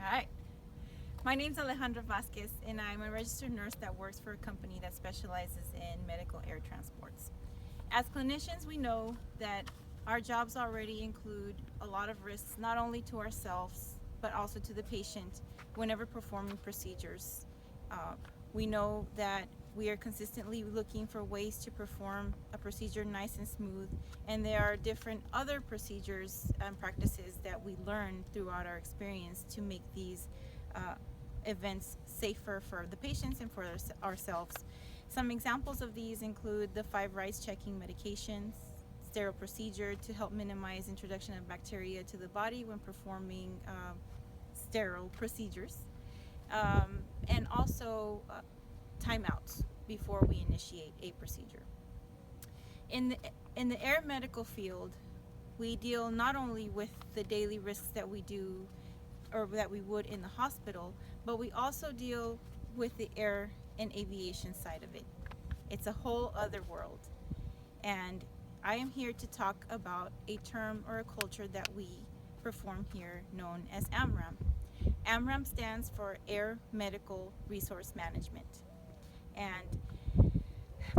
All right. My name's Alejandra Vasquez, and I'm a registered nurse that works for a company that specializes in medical air transports. As clinicians, we know that our jobs already include a lot of risks, not only to ourselves, but also to the patient whenever performing procedures. Uh, we know that we are consistently looking for ways to perform a procedure nice and smooth, and there are different other procedures and practices that we learn throughout our experience to make these events safer for the patients and for ourselves. Some examples of these include the 5 rights checking medications, sterile procedure to help minimize introduction of bacteria to the body when performing sterile procedures, and also timeouts before we initiate a procedure. In the air medical field, we deal not only with the daily risks that we do or that we would in the hospital, but we also deal with the air and aviation side of it. It's a whole other world. And I am here to talk about a term or a culture that we perform here known as AMRM. AMRM stands for Air Medical Resource Management. And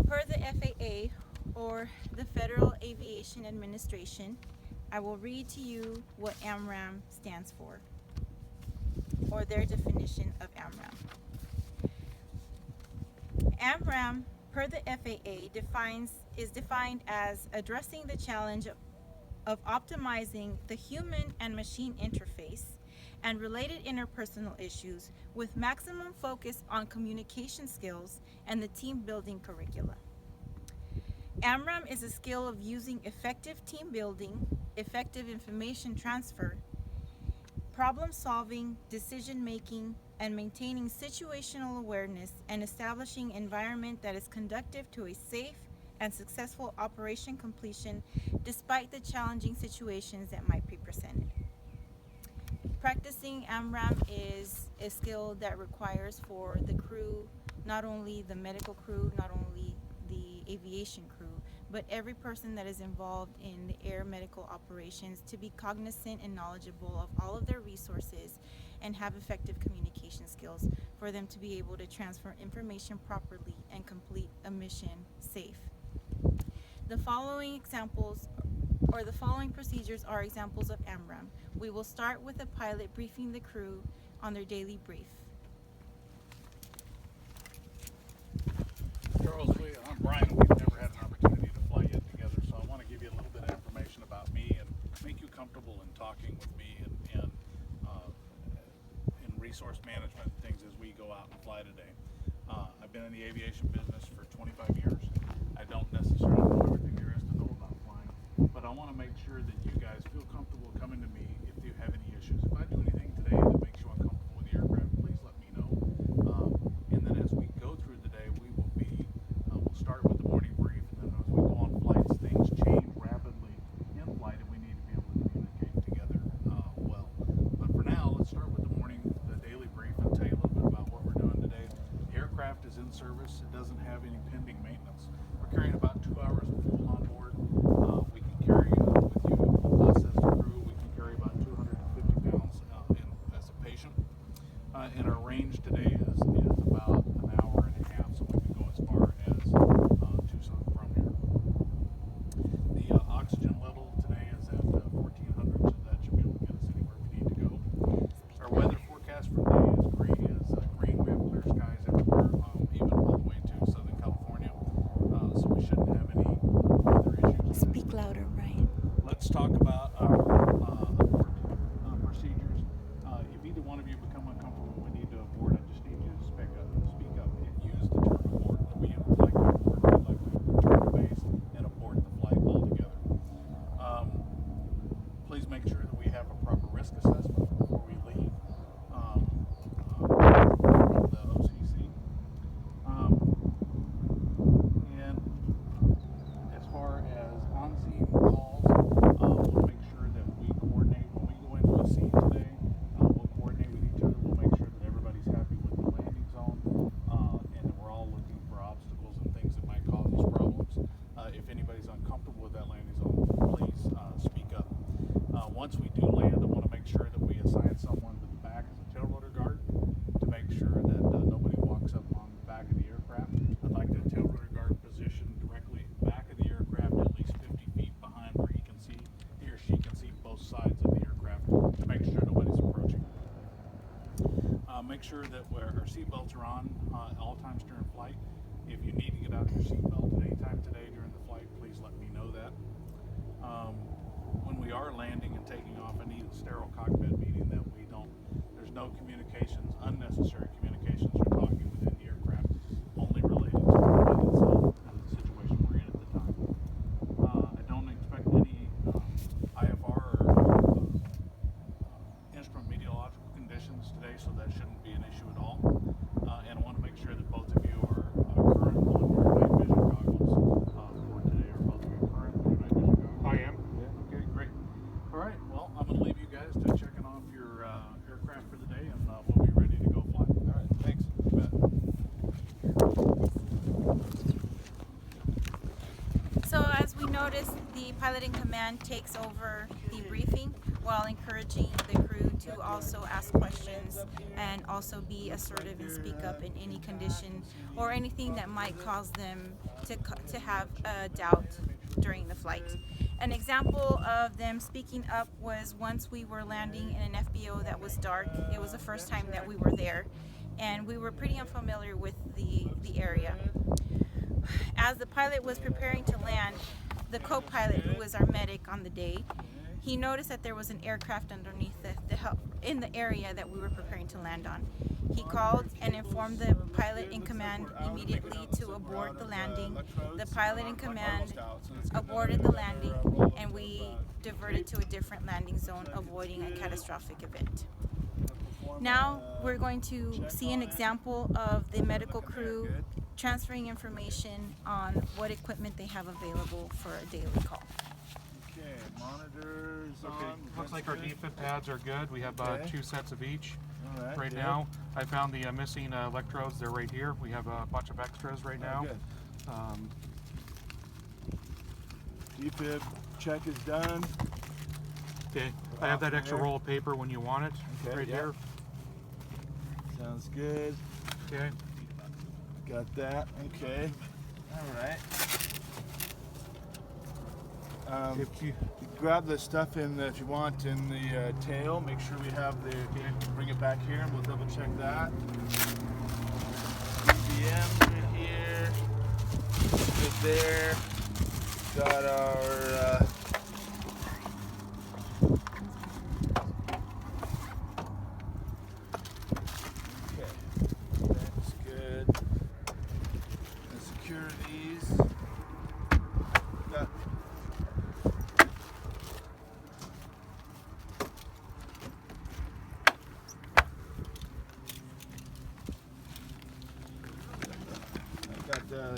per the FAA, or the Federal Aviation Administration, I will read to you what AMRAM stands for, or their definition of AMRAM. AMRAM, per the FAA, is defined as addressing the challenge of optimizing the human and machine interface and related interpersonal issues with maximum focus on communication skills and the team building curricula. AMRAM is a skill of using effective team building, effective information transfer, problem solving, decision making, and maintaining situational awareness and establishing environment that is conducive to a safe and successful operation completion despite the challenging situations that might be presented. Practicing AMRAM is a skill that requires for the crew, not only the medical crew, not only the aviation crew, but every person that is involved in the air medical operations to be cognizant and knowledgeable of all of their resources and have effective communication skills for them to be able to transfer information properly and complete a mission safe. The following examples or the following procedures are examples of AMRAM. We will start with a pilot briefing the crew on their daily brief. Charles, I'm Brian. We've never had an opportunity to fly yet together, so I want to give you a little bit of information about me and make you comfortable in talking with me and in resource management things as we go out and fly today. I've been in the aviation business for 25 years. I don't necessarily know everything there is to know about flying, but I want to make sure that you guys feel comfortable coming to me if you have any issues. If I do anything today that makes you uncomfortable with the aircraft, please let me know. And then as we go through the day, we'll start with the morning brief, and then as we go on flights, things change rapidly in flight, and we need to be able to communicate together well. But for now, let's start with the daily brief, and tell you a little bit about what we're doing today. The aircraft is in service. It doesn't have any pending maintenance. We're carrying about 2 hours of fuel on board. We can carry with us as the crew, we can carry about 250 pounds as a patient. And our range today is about an hour and a half, so we can go as far as Tucson from here. The oxygen level today is at 1400, so that should be able to get us anywhere we need to go. Our weather forecast for today is green. We have clear skies everywhere, even all the way to Southern California, so we shouldn't have any weather issues. Speak louder, Brian. Let's talk about our abort procedures. If either one of you become uncomfortable, we need to abort. I just need make sure that our seatbelts are on all times during flight. If you need to get out of your seatbelt at any time today during the flight, please let me know that. When we are landing and taking off, I need a sterile cockpit, meaning that there's no communications, unnecessary communications or talking within the aircraft, only related to the flight itself and the situation we're in at the time. I don't expect any IFR or instrument meteorological conditions today, so that shouldn't be an issue at all. And I want to make sure that both of you are current on your night vision goggles for today. Are both of you current on your night vision goggles? I am. Yeah. Okay, great. All right, well, I'm going to leave you guys to checking off your aircraft for the day, and we'll be ready to go fly. All right, thanks. You bet. So as we noticed, the pilot in command takes over the briefing while encouraging the crew to also ask questions and also be assertive and speak up in any condition or anything that might cause them to have a doubt during the flight. An example of them speaking up was once we were landing in an FBO that was dark. It was the first time that we were there, and we were pretty unfamiliar with the area. As the pilot was preparing to land, the co-pilot, who was our medic on the day, he noticed that there was an aircraft underneath in the area that we were preparing to land on. He called and informed the pilot in command immediately to abort the landing. The pilot in command aborted the landing, and we diverted to a different landing zone, avoiding a catastrophic event. Now we're going to see an example of the medical crew transferring information on what equipment they have available for a daily call. Okay, monitors Okay, on. looks like our defib pads are good. We have Okay. 2 sets of each All right good. now. I found the missing electrodes. They're right here. We have a bunch of extras right now. Good. Um, Defib check is done. okay, I have that extra roll of paper when you want it. Okay, Right yeah. here. Sounds good. Okay. Got that. Okay. All right. If you, Grab the stuff if you want in the tail. Make sure we have bring it back here and we'll double check that. BM's in here. Good there. Got our okay. That's good. And securities. Got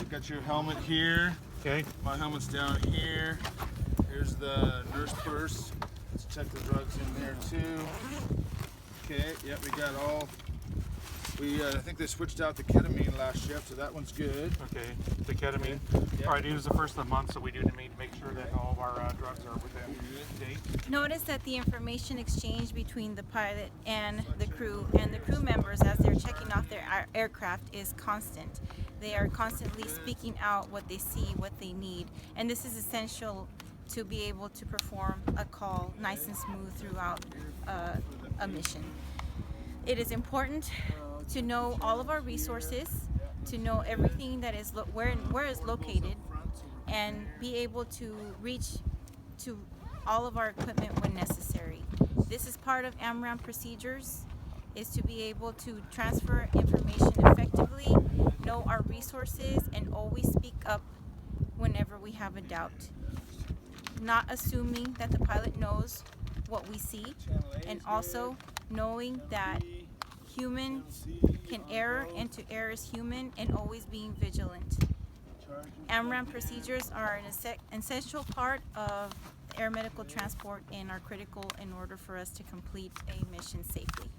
got your helmet here. okay. My helmet's down here. Here's the nurse purse. Let's check the drugs in there too. Okay, yep, we got all. I think they switched out the ketamine last shift, so that one's good. Okay, the ketamine. Yep. All right, it was the first of the month, so we do need to make sure that all of our drugs are within date. Notice that the information exchange between the pilot and the crew members as they're checking off their aircraft is constant. They are constantly speaking out what they see, what they need, and this is essential to be able to perform a call nice and smooth throughout a mission. It is important to know all of our resources, to know everything that is where it's located, and be able to reach to all of our equipment when necessary. This is part of AMRM procedures, is to be able to transfer information effectively, know our resources, and always speak up whenever we have a doubt. Not assuming that the pilot knows what we see, and also knowing that human can err, and to err is human, and always being vigilant. AMRM procedures are an essential part of air medical transport and are critical in order for us to complete a mission safely.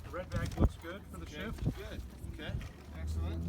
The red bag looks good for the shift. Good. Okay. Excellent.